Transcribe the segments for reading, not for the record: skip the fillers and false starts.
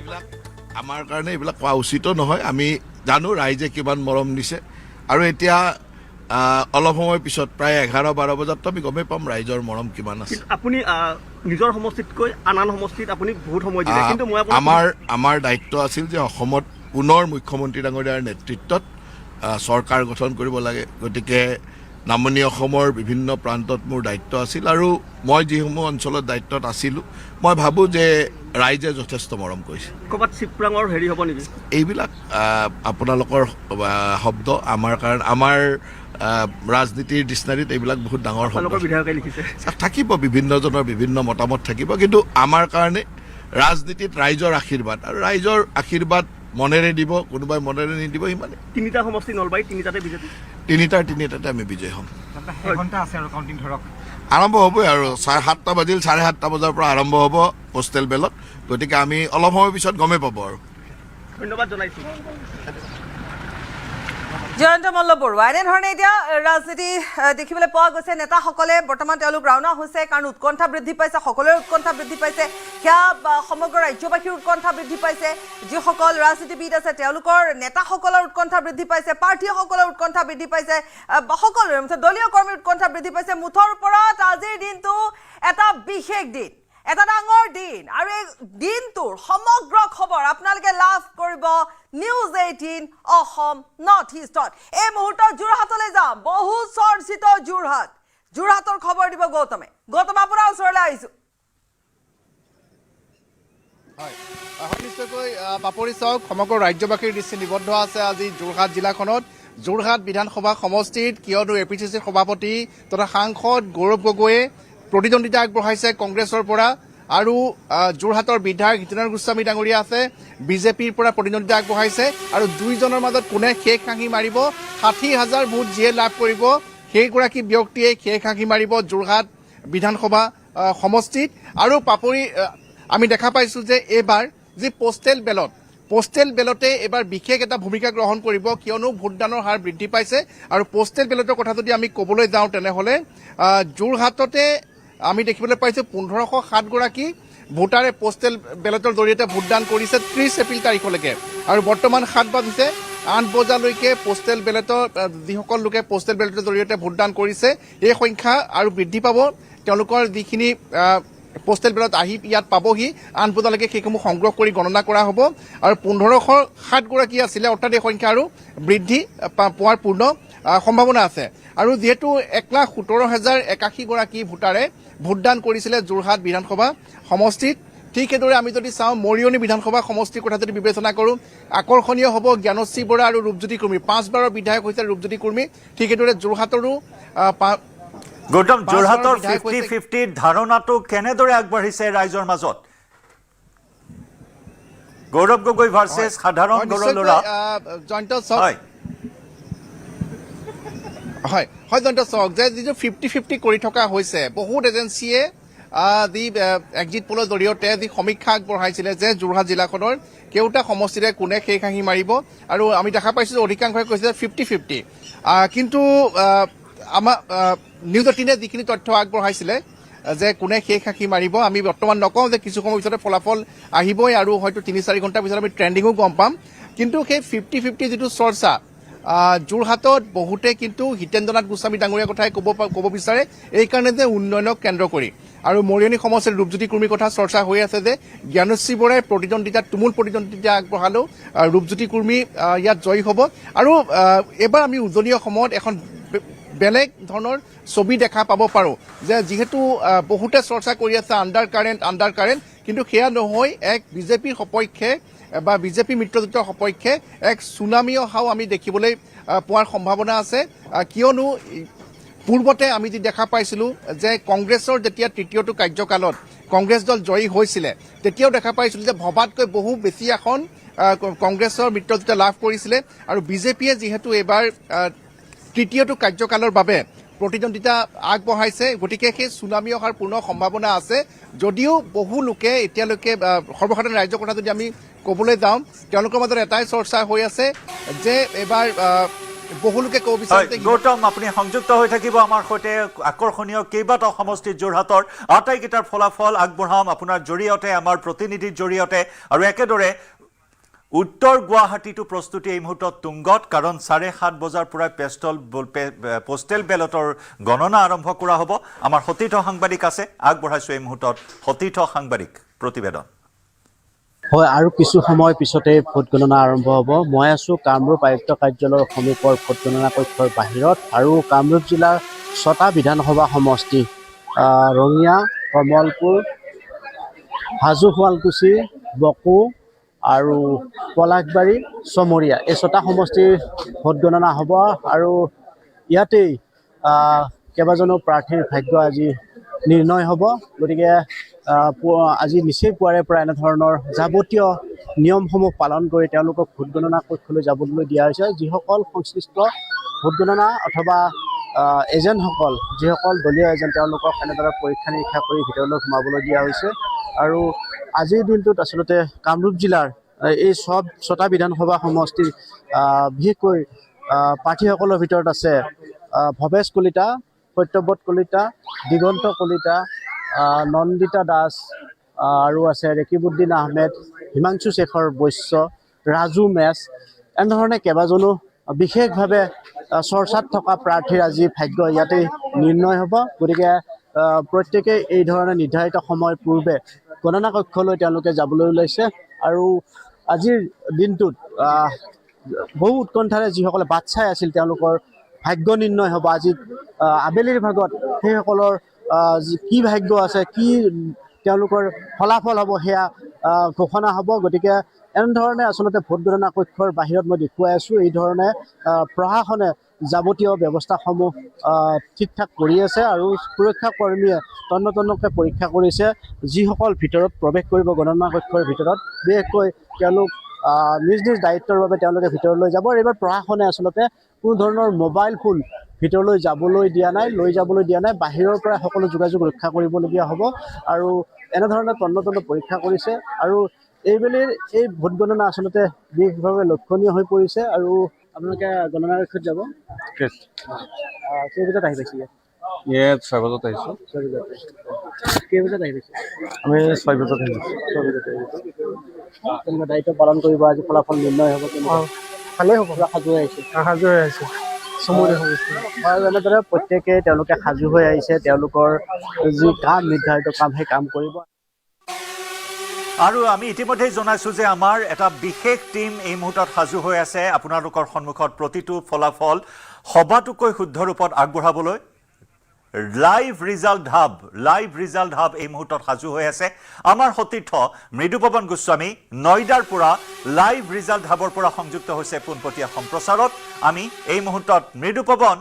এইবিলাক আমাৰ কাৰণে এইবিলাক কোৱা উচিত নহয়। আমি জানো ৰাইজে কিমান মৰম দিছে আৰু এতিয়া অলপ সময় পিছত প্ৰায় 11-12 বজাত আমি গমেই পাম ৰাইজৰ মৰম কিমান আছে। আপুনি নিজৰ সমষ্টিতকৈ আন সমষ্টিত আপুনি বহুত সময় দিলে, কিন্তু মই আমাৰ দায়িত্ব আছিল যে অসমত পুনৰ মুখ্যমন্ত্ৰী ডাঙৰীয়াৰ নেতৃত্বত চৰকাৰ গঠন কৰিব লাগে। গতিকে নামনি অসমৰ বিভিন্ন প্ৰান্তত মোৰ দায়িত্ব আছিল আৰু মই যিসমূহ অঞ্চলত দায়িত্বত আছিলোঁ মই ভাবোঁ যে ৰাইজে যথেষ্ট মৰম কৰিছে। ক'ৰবাত চিপৰাঙৰ হেৰি হ'ব নেকি? এইবিলাক আপোনালোকৰ শব্দ আমাৰ কাৰণে আমাৰ ৰাজনীতিৰ ডিক্সনাৰীত এইবিলাক বহুত ডাঙৰ শব্দ বিধায়কে লিখিছে। থাকিব, বিভিন্নজনৰ বিভিন্ন মতামত থাকিব, কিন্তু আমাৰ কাৰণে ৰাজনীতিত ৰাইজৰ আশীৰ্বাদ আৰু ৰাইজৰ আশীৰ্বাদ মনেৰে দিব, কোনোবাই মনেৰে নিদিব, সিমানে। 3টা সমষ্টি নলবাৰী, 3টাতে বিজেপি, 3টাতে আমি বিজয় হ'ম। আৰম্ভ হ'বই আৰু 7:30 বাজিল, 7:30 বজাৰ পৰা আৰম্ভ হ'ব পোষ্টেল বেলট। গতিকে আমি অলপ সময় পিছত গমেই পাব আৰু। ধন্যবাদ জনাইছোঁ। জয়ন্ত মল্ল বৰুৱা, এনেধৰণে এতিয়া ৰাজনীতি দেখিবলৈ পোৱা গৈছে। নেতাসকলে বৰ্তমান তেওঁলোক ৰাওনা হৈছে, কাৰণ উৎকণ্ঠা বৃদ্ধি পাইছে, সকলোৰে উৎকণ্ঠা বৃদ্ধি পাইছে। সেয়া সমগ্ৰ ৰাজ্যবাসীৰ উৎকণ্ঠা বৃদ্ধি পাইছে, যিসকল ৰাজনীতিবিদ আছে তেওঁলোকৰ নেতাসকলৰ উৎকণ্ঠা বৃদ্ধি পাইছে, প্ৰাৰ্থীসকলৰ উৎকণ্ঠা বৃদ্ধি পাইছে, সকলোৰে দলীয় কৰ্মীৰ উৎকণ্ঠা বৃদ্ধি পাইছে। মুঠৰ ওপৰত আজিৰ দিনটো এটা বিশেষ দিন, এটা ডাঙৰ দিন, আৰু এই দিনটোৰ সমগ্ৰ খবৰ আপোনালোকে লাভ কৰিব নিউজ 18 অসম নৰ্থ ইষ্টত। এই মুহূৰ্তত যোৰহাটলৈ যাম, বহু চৰ্চিত যোৰহাটৰ খবৰ দিব গৌতমে। গৌতম, আপোনাৰ ওচৰলৈ আহিছোঁ। হয়, নিশ্চয়কৈ বাপৰি চাওক, সমগ্ৰ ৰাজ্যবাসীৰ দৃষ্টি নিবদ্ধ আছে আজি যোৰহাট জিলাখনত, যোৰহাট বিধানসভা সমষ্টিত, কিয়নো APCCৰ সভাপতি তথা সাংসদ গৌৰৱ গগৈয়ে প্ৰতিদ্বন্দ্বিতা আগবঢ়াইছে কংগ্ৰেছৰ পৰা, আৰু যোৰহাটৰ বিধায়ক হিতেন্দ্ৰ গোস্বামী ডাঙৰীয়া আছে বিজেপিৰ পৰা প্ৰতিদ্বন্দ্বিতা আগবঢ়াইছে, আৰু দুইজনৰ মাজত কোনে শেষ হাঁহি মাৰিব, 60,000 ভোট যিয়ে লাভ কৰিব সেইগৰাকী ব্যক্তিয়ে শেষ হাঁহি মাৰিব যোৰহাট বিধানসভা সমষ্টিত। আৰু পাপৰি আমি দেখা পাইছোঁ যে এইবাৰ যি পোষ্টেল বেলটে এইবাৰ বিশেষ এটা ভূমিকা গ্ৰহণ কৰিব, কিয়নো ভোটদানৰ হাৰ বৃদ্ধি পাইছে। আৰু পোষ্টেল বেলটৰ কথা যদি আমি ক'বলৈ যাওঁ তেনেহ'লে যোৰহাটতে আমি দেখিবলৈ পাইছোঁ 1507 গৰাকী ভোটাৰে পোষ্টেল বেলটৰ জৰিয়তে ভোটদান কৰিছে 30 এপ্ৰিল তাৰিখলৈকে, আৰু বৰ্তমান 7 বাজিছে, 8 বজালৈকে পোষ্টেল বেলটৰ যিসকল লোকে পোষ্টেল বেলটৰ জৰিয়তে ভোটদান কৰিছে এই সংখ্যা আৰু বৃদ্ধি পাব। তেওঁলোকৰ যিখিনি পোষ্টেল বেলট আহি ইয়াত পাবহি, 8 বজালৈকে সেইসমূহ সংগ্ৰহ কৰি গণনা কৰা হ'ব, আৰু 1507 গৰাকী আছিলে, অৰ্থাৎ এই সংখ্যা আৰু বৃদ্ধি পোৱাৰ পূৰ্ণ সম্ভাৱনা আছে। আৰু যিহেতু 1,17,081 গৰাকী ভোটাৰে ভোটদান কৰিছিলে যোৰহাট বিধানসভা সমষ্টিত, ঠিক সেইদৰে আমি যদি চাওঁ মৰিয়নি বিধানসভা সমষ্টিৰ কথা যদি বিবেচনা কৰোঁ, আকৰ্ষণীয় হ'ব জ্ঞানশ্ৰী বৰা আৰু ৰূপজ্যোতি কুৰ্মী, 5 বাৰৰ বিধায়ক হৈছে ৰূপজ্যোতি কুৰ্মী। ঠিক সেইদৰে যোৰহাটৰো গৌতম, যোৰহাটৰ 50-50 ধাৰণাটো কেনেদৰে আগবাঢ়িছে ৰাইজৰ মাজত? গৌৰৱ গগৈ ভাৰ্চেছ সাধাৰণ গড়ৰ ল'ৰা। জয়ন্ত চাওক, হয় জয়ন্ত চাওক, যে যিটো 50-50 কৰি থকা হৈছে, বহুত এজেঞ্চিয়ে যি এক্সিট পোলৰ জৰিয়তে যি সমীক্ষা আগবঢ়াইছিলে যে যোৰহাট জিলাখনৰ কেওটা সমষ্টিৰে কোনে শেষ হাঁহি মাৰিব, আৰু আমি দেখা পাইছোঁ যে অধিকাংশই কৈছে 50-50, কিন্তু আমাৰ নিউজ 18 যিখিনি তথ্য আগবঢ়াইছিলে যে কোনে শেষ হাঁহি মাৰিব, আমি বৰ্তমান নকওঁ যে কিছু সময় পিছতে ফলাফল আহিবই, আৰু হয়তো 3-4 ঘণ্টাৰ পিছত আমি ট্ৰেণ্ডিঙো গম পাম। কিন্তু সেই 50-50 যিটো চৰ্চা যোৰহাটত বহুতে কিন্তু হিতেন্দ্ৰনাথ গোস্বামী ডাঙৰীয়াৰ কথাই ক'ব বিচাৰে, এইকাৰণে যে উন্নয়নক কেন্দ্ৰ কৰি। আৰু মৰিয়নি সমষ্টিৰ ৰূপজ্যোতি কুৰ্মীৰ কথা চৰ্চা হৈ আছে যে জ্ঞানশ্ৰী বৰাই তুমুল প্ৰতিদ্বন্দ্বিতা আগবঢ়ালেও ৰূপজ্যোতি কুৰ্মী ইয়াত জয়ী হ'ব। আৰু এইবাৰ আমি উজনি অসমত এখন বেলেগ ধৰণৰ ছবি দেখা পাব পাৰোঁ, যে যিহেতু বহুতে চৰ্চা কৰি আছে আণ্ডাৰ কাৰেণ্ট, কিন্তু সেয়া নহয়, এক বিজেপিৰ সপক্ষে বা বিজেপি মিত্ৰজোঁটৰ সপক্ষে এক চুনামি অহাও আমি দেখিবলৈ পোৱাৰ সম্ভাৱনা আছে। কিয়নো পূৰ্বতে আমি যি দেখা পাইছিলোঁ যে কংগ্ৰেছৰ যেতিয়া তৃতীয়টো কাৰ্যকালত কংগ্ৰেছ দল জয়ী হৈছিলে, তেতিয়াও দেখা পাইছিলোঁ যে ভবাতকৈ বহু বেছি আসন কংগ্ৰেছৰ মিত্ৰজোঁটে লাভ কৰিছিলে, আৰু বিজেপিয়ে যিহেতু এইবাৰ তৃতীয়টো কাৰ্যকালৰ বাবে প্ৰতিদ্বন্দ্বিতা আগবঢ়াইছে, গতিকে সেই চুনামি অহাৰ পূৰ্ণ সম্ভাৱনা আছে। যদিও বহু লোকে এতিয়ালৈকে সৰ্বসাধাৰণ ৰাইজৰ কথা যদি আমি ক'বলৈ যাওঁ, তেওঁলোকৰ মাজত এটাই চৰ্চা হৈ আছে যে এইবাৰ বহুলোকে ক'ব বিচাৰে গৌতম আপুনি সংযুক্ত হৈ থাকিব আমাৰ সৈতে আকৰ্ষণীয় কেইবাটাও সমষ্টিত যোৰহাটৰ আটাইকেইটাৰ ফলাফল আগবঢ়াম আপোনাৰ জৰিয়তে আমাৰ প্ৰতিনিধিৰ জৰিয়তে আৰু একেদৰে উত্তৰ গুৱাহাটীটো প্ৰস্তুতি এই মুহূৰ্তত তুংগত কাৰণ 7:30 বজাৰ পৰা পোষ্টেল বেলটৰ গণনা আৰম্ভ কৰা হ'ব আমাৰ সতীৰ্থ সাংবাদিক আছে আগবঢ়াইছো এই মুহূৰ্তত সতীৰ্থ সাংবাদিক প্ৰতিবেদন হয় আৰু কিছু সময় পিছতে ভোট গণনা আৰম্ভ হ'ব মই আছো কামৰূপ আয়ুক্ত কাৰ্যালয়ৰ সমীপৰ ভোট গণনা কক্ষৰ বাহিৰত আৰু কামৰূপ জিলাৰ 6টা বিধানসভা সমষ্টি ৰঙিয়া কমলপুৰ হাজো শুৱালকুছি বকো আৰু পলাশবাৰী চমৰীয়া এই 6টা সমষ্টিৰ ভোট গণনা হ'ব আৰু ইয়াতেই কেইবাজনো প্ৰাৰ্থীৰ ভাগ্য আজি নিৰ্ণয় হ'ব গতিকে আজি নিচেই পুৱাৰে পৰা এনেধৰণৰ যাৱতীয় নিয়মসমূহ পালন কৰি তেওঁলোকক ভোট গণনা কক্ষলৈ যাবলৈ দিয়া হৈছে যিসকল সংশ্লিষ্ট ভোট গণনা অথবা এজেণ্টসকল যিসকল দলীয় এজেণ্ট তেওঁলোকক এনেদৰে পৰীক্ষা নিৰীক্ষা কৰি ভিতৰলৈ সোমাবলৈ দিয়া হৈছে আৰু আজিৰ দিনটোত আচলতে কামৰূপ জিলাৰ এই 6টা বিধানসভা সমষ্টিৰ বিশেষকৈ প্ৰাৰ্থীসকলৰ ভিতৰত আছে ভৱেশ কলিতা সত্যব্ৰত কলিতা দিগন্ত কলিতা নন্দিতা দাস আৰু আছে ৰেকিবুদ্দিন আহমেদ হিমাংশু শেখৰ বৈশ্য ৰাজু মেছ এনেধৰণে কেইবাজনো বিশেষভাৱে চৰ্চাত থকা প্ৰাৰ্থীৰ আজি ভাগ্য ইয়াতে নিৰ্ণয় হ'ব গতিকে প্ৰত্যেকে এই ধৰণে নিৰ্ধাৰিত সময় পূৰ্বে গণনা কক্ষলৈ তেওঁলোকে যাবলৈ ওলাইছে আৰু আজিৰ দিনটোত বহু উৎকণ্ঠাৰে যিসকলে বাট চাই আছিল তেওঁলোকৰ ভাগ্য নিৰ্ণয় হ'ব আজি আবেলিৰ ভাগত সেইসকলৰ কি ভাগ্য আছে কি তেওঁলোকৰ ফলাফল হ'ব সেয়া ঘোষণা হ'ব গতিকে এনেধৰণে আচলতে ভোট গণনা কক্ষৰ বাহিৰত মই দেখুৱাই আছোঁ এই ধৰণে প্ৰশাসনে যাৱতীয় ব্যৱস্থাসমূহ ঠিক ঠাক কৰি আছে আৰু সুৰক্ষা কৰ্মীয়ে তন্নতন্নকৈ পৰীক্ষা কৰিছে যিসকল ভিতৰত প্ৰৱেশ কৰিব গণনা কক্ষৰ ভিতৰত বিশেষকৈ তেওঁলোক নিজ নিজ দায়িত্বৰ বাবে তেওঁলোকে ভিতৰলৈ যাব এইবাৰ প্ৰশাসনে আচলতে কোনো ধৰণৰ মোবাইল ফোন ভিতৰলৈ যাবলৈ দিয়া নাই লৈ যাবলৈ দিয়া নাই বাহিৰৰ পৰা সকলো যোগাযোগ ৰক্ষা কৰিবলগীয়া হ'ব আৰু এনেধৰণে তন্নতন্ন পৰীক্ষা কৰিছে আৰু এইবেলিৰ এই ভোট গণনা আচলতে বিশেষভাৱে লক্ষণীয় হৈ পৰিছে আৰু আপোনালোকে গণনা কক্ষত যাব কেই বজাত আহি পাইছে ইয়াত 6 বজাত আহিছোঁ কেই বজাত আহি পাইছে আমি 6 বজাত আহিছোঁ তেনেকুৱা দায়িত্ব পালন কৰিব আজি ফলাফল নিৰ্ণয় হ'ব ভালেই হ'ব সাজু হৈ আহিছে সাজু হৈ আহিছোঁ চমুৰে সমষ্টি আৰু এনেদৰে প্ৰত্যেকে তেওঁলোকে সাজু হৈ আহিছে তেওঁলোকৰ যি কাম নিৰ্ধাৰিত কাম সেই কাম কৰিব আৰু আমি ইতিমধ্যে জনাইছো যে আমাৰ এটা বিশেষ টিম এই মুহূৰ্তত সাজু হৈ আছে আপোনালোকৰ সন্মুখত প্ৰতিটো ফলাফল সবাতোকৈ শুদ্ধ ৰূপত আগবঢ়াবলৈ লাইভ ৰিজাল্ট হাব এই মুহূৰ্তত সাজু হৈ আছে আমাৰ সতীৰ্থ মৃদুপৱন গোস্বামী নয়ডাৰ পৰা লাইভ ৰিজাল্ট হাবৰ পৰা সংযুক্ত হৈছে পোনপটীয়া সম্প্ৰচাৰত আমি এই মুহূৰ্তত মৃদুপৱন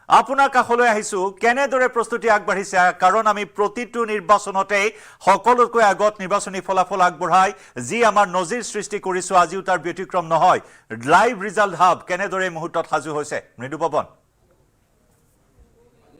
আপোনাৰ কাষলৈ আহিছোঁ কেনেদৰে প্ৰস্তুতি আগবাঢ়িছে কাৰণ আমি প্ৰতিটো নিৰ্বাচনতে সকলোতকৈ আগত নিৰ্বাচনী ফলাফল আগবঢ়াই যি আমাৰ নজিৰ সৃষ্টি কৰিছো আজিও তাৰ ব্যতিক্ৰম নহয় লাইভ ৰিজাল্ট হাব কেনেদৰে মুহূৰ্তত সাজু হৈছে মৃদুপৱন